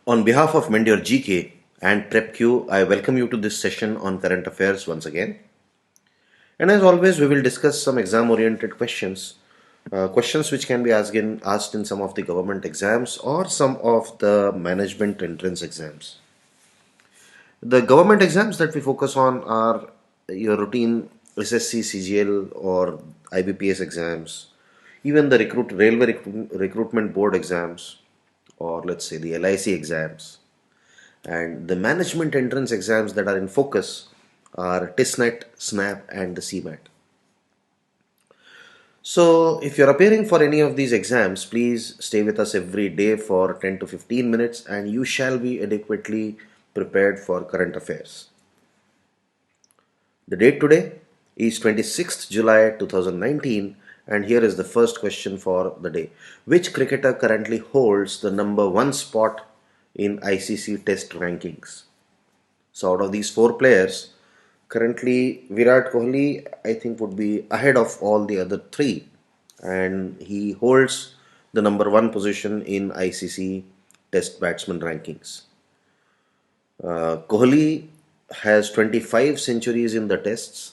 On behalf of Mend Your GK and PrepQ, I welcome you to this session on current affairs once again. And as always, we will discuss some exam-oriented questions, questions which can be asked in some of the government exams or some of the management entrance exams. The government exams that we focus on are your routine SSC, CGL or IBPS exams, even the recruitment board exams, or let's say the LIC exams. And the management entrance exams that are in focus are TISNET, SNAP, and the CMAT. So, if you're appearing for any of these exams, please stay with us every day for 10 to 15 minutes and you shall be adequately prepared for current affairs. The date today is 26th July 2019, and here is the first question for the day. Which cricketer currently holds the number 1 spot in ICC Test Rankings? So out of these 4 players, currently Virat Kohli I think would be ahead of all the other 3, and he holds the number 1 position in ICC Test Batsman Rankings. Kohli has 25 centuries in the tests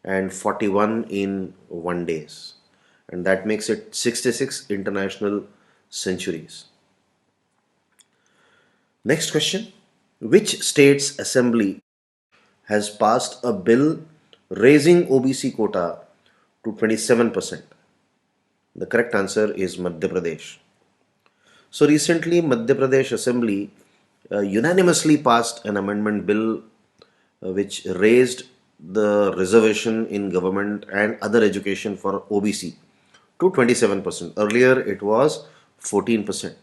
and 41 in one days, and that makes it 66 international centuries. Next question. Which state's assembly has passed a bill raising OBC quota to 27%? The correct answer is Madhya Pradesh. So recently Madhya Pradesh Assembly unanimously passed an amendment bill which raised the reservation in government and other education for OBC to 27%. Earlier it was 14%.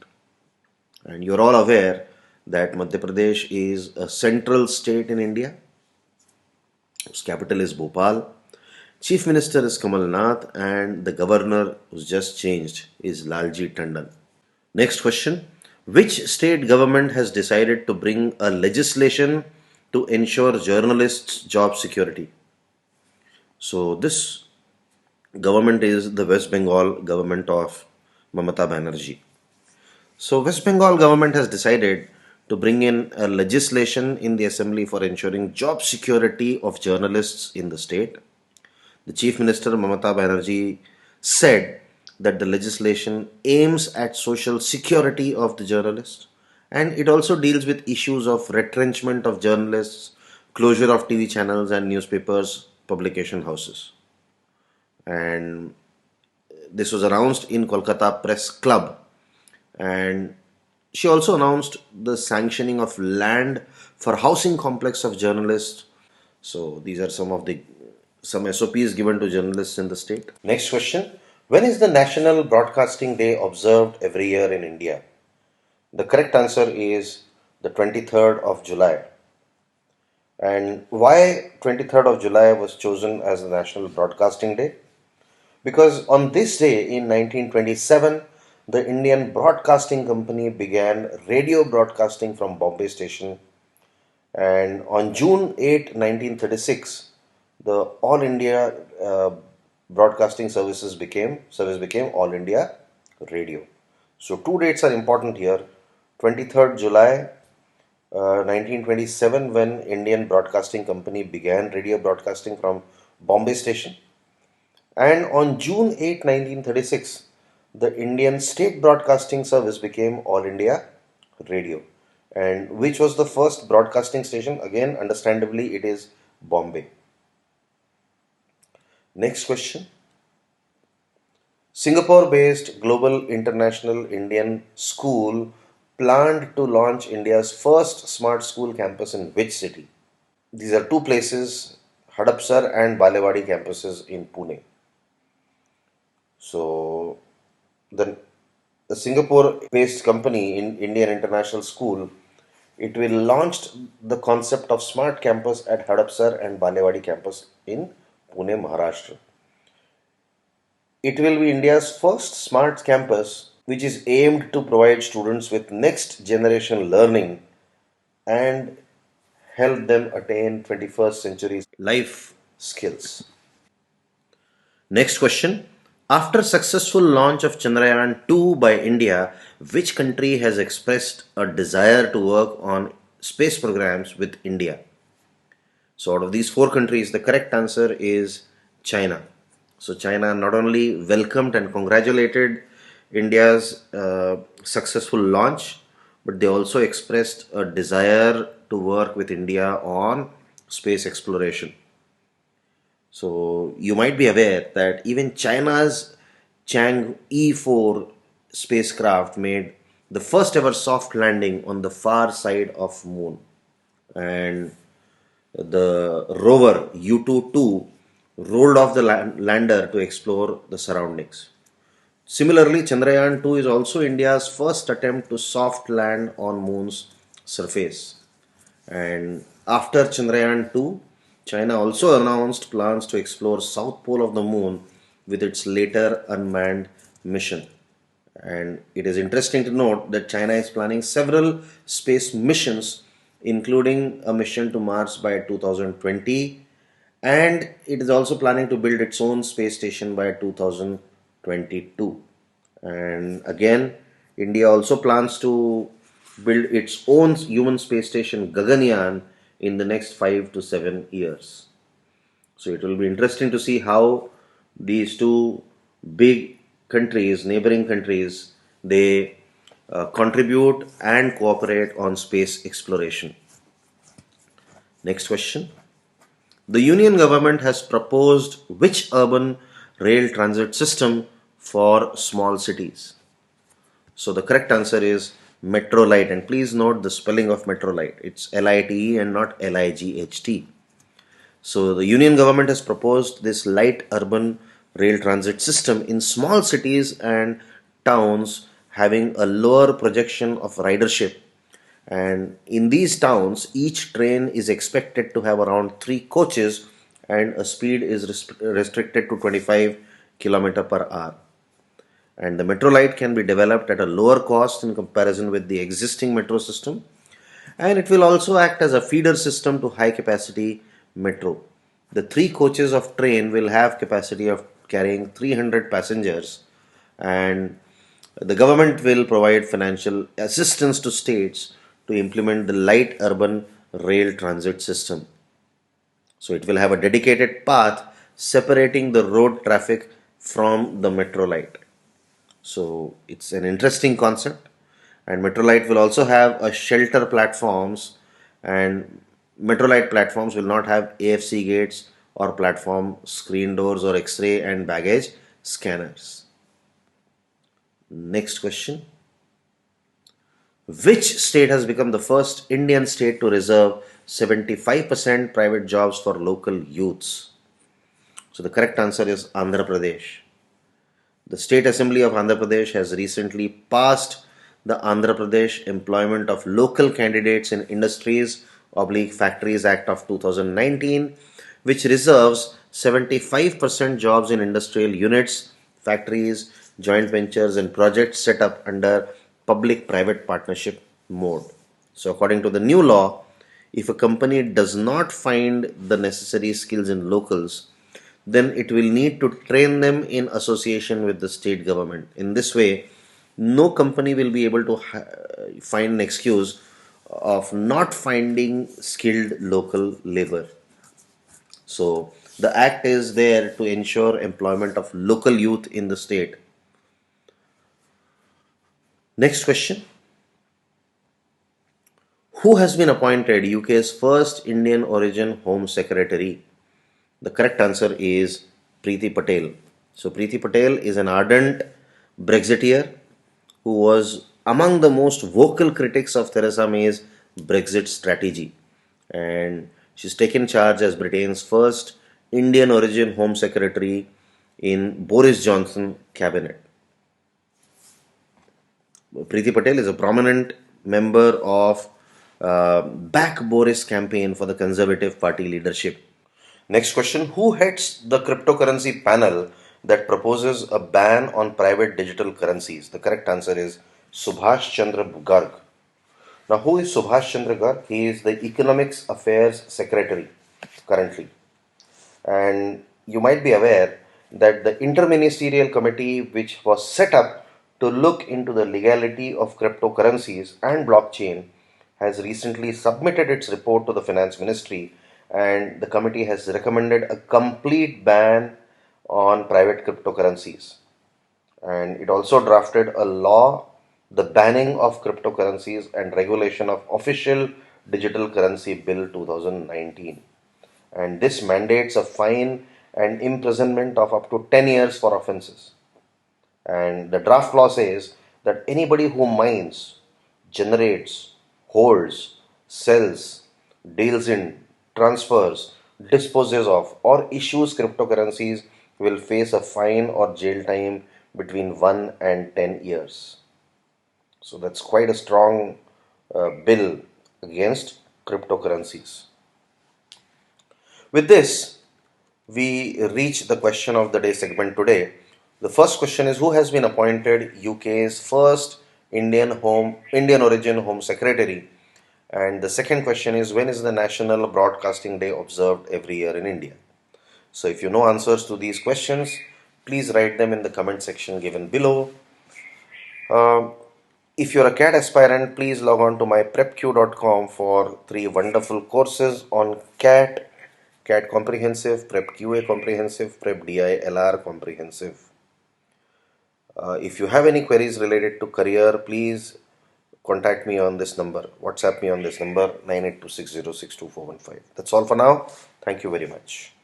And you're all aware that Madhya Pradesh is a central state in India. Its capital is Bhopal. Chief Minister is Kamal Nath, and the governor who's just changed is Lalji Tandon. Next question. Which state government has decided to bring a legislation to ensure journalists' job security? So this government is the West Bengal government of Mamata Banerjee. So West Bengal government has decided to bring in a legislation in the assembly for ensuring job security of journalists in the state. The Chief Minister Mamata Banerjee said that the legislation aims at social security of the journalists, and it also deals with issues of retrenchment of journalists, closure of TV channels and newspapers, publication houses. And this was announced in Kolkata Press Club, and she also announced the sanctioning of land for housing complex of journalists. So these are some SOPs given to journalists in the state. Next question. When is the National Broadcasting Day observed every year in India? The correct answer is the 23rd of July. And why 23rd of July was chosen as the National Broadcasting Day? Because on this day in 1927, the Indian Broadcasting Company began radio broadcasting from Bombay station, and on June 8, 1936, the All India Broadcasting service became All India Radio. So two dates are important here. 23rd July 1927, when Indian Broadcasting Company began radio broadcasting from Bombay station, and on June 8, 1936, the Indian State Broadcasting Service became All India Radio. And which was the first broadcasting station? Again, understandably, it is Bombay. Next question. Singapore-based Global International Indian School planned to launch India's first smart school campus in which city? These are two places, Hadapsar and Balewadi campuses in Pune. So the Singapore-based company in Indian International School, it will launch the concept of smart campus at Hadapsar and Balewadi campus in Pune, Maharashtra. It will be India's first smart campus which is aimed to provide students with next generation learning and help them attain 21st century life skills. Next question. After successful launch of Chandrayaan 2 by India, which country has expressed a desire to work on space programs with India? So out of these four countries, the correct answer is China. So China not only welcomed and congratulated India's successful launch, but they also expressed a desire to work with India on space exploration. So you might be aware that even China's Chang'e 4 spacecraft made the first ever soft landing on the far side of moon, and the rover U-22 rolled off the lander to explore the surroundings. Similarly, Chandrayaan 2 is also India's first attempt to soft land on moon's surface. And after Chandrayaan 2, China also announced plans to explore south pole of the moon with its later unmanned mission. And it is interesting to note that China is planning several space missions, including a mission to Mars by 2020, and it is also planning to build its own space station by 2022. And again, India also plans to build its own human space station Gaganyaan in the next 5 to 7 years. So it will be interesting to see how these two big countries, neighboring countries, they contribute and cooperate on space exploration. Next question. The union government has proposed which urban rail transit system for small cities? So the correct answer is Metro Light, and please note the spelling of Metro Light. It's LITE and not LIGHT. So the union government has proposed this light urban rail transit system in small cities and towns having a lower projection of ridership. And in these towns, each train is expected to have around 3 coaches, and a speed is restricted to 25 km per hour. And the metro light can be developed at a lower cost in comparison with the existing metro system, and it will also act as a feeder system to high capacity metro. The 3 coaches of train will have capacity of carrying 300 passengers, and the government will provide financial assistance to states to implement the light urban rail transit system. So it will have a dedicated path separating the road traffic from the metro light. So it's an interesting concept, and Metrolite will also have a shelter platforms, and Metrolite platforms will not have AFC gates or platform screen doors or X-ray and baggage scanners. Next question. Which state has become the first Indian state to reserve 75% private jobs for local youths? So the correct answer is Andhra Pradesh. The State Assembly of Andhra Pradesh has recently passed the Andhra Pradesh Employment of Local Candidates in Industries / Factories Act of 2019, which reserves 75% jobs in industrial units, factories, joint ventures, and projects set up under public-private partnership mode. So, according to the new law, if a company does not find the necessary skills in locals, then it will need to train them in association with the state government. In this way, no company will be able to find an excuse of not finding skilled local labor. So, the act is there to ensure employment of local youth in the state. Next question. Who has been appointed UK's first Indian origin Home Secretary? The correct answer is Priti Patel. So Priti Patel is an ardent Brexiteer who was among the most vocal critics of Theresa May's Brexit strategy, and she's taken charge as Britain's first Indian origin Home Secretary in Boris Johnson cabinet. Priti Patel is a prominent member of Back Boris campaign for the Conservative Party leadership. Next question. Who heads the cryptocurrency panel that proposes a ban on private digital currencies? The correct answer is Subhash Chandra Garg. Now, who is Subhash Chandra Garg? He is the Economics Affairs Secretary currently. And you might be aware that the interministerial committee which was set up to look into the legality of cryptocurrencies and blockchain has recently submitted its report to the finance ministry, and the committee has recommended a complete ban on private cryptocurrencies, and it also drafted a law, the banning of cryptocurrencies and regulation of official digital currency bill 2019, and this mandates a fine and imprisonment of up to 10 years for offences. And the draft law says that anybody who mines, generates, holds, sells, deals in, transfers, disposes of, or issues cryptocurrencies will face a fine or jail time between 1 and 10 years. So that's quite a strong bill against cryptocurrencies. With this, we reach the question of the day segment today. The first question is, who has been appointed UK's first Indian origin Home Secretary? And the second question is, when is the National Broadcasting Day observed every year in India? So if you know answers to these questions, please write them in the comment section given below. If you're a CAT aspirant, please log on to my PrepQ.com for 3 wonderful courses on CAT, CAT Comprehensive, PrepQA Comprehensive, PrepDI Comprehensive. If you have any queries related to career, please contact me on this number. WhatsApp me on this number 9826062415. That's all for now. Thank you very much.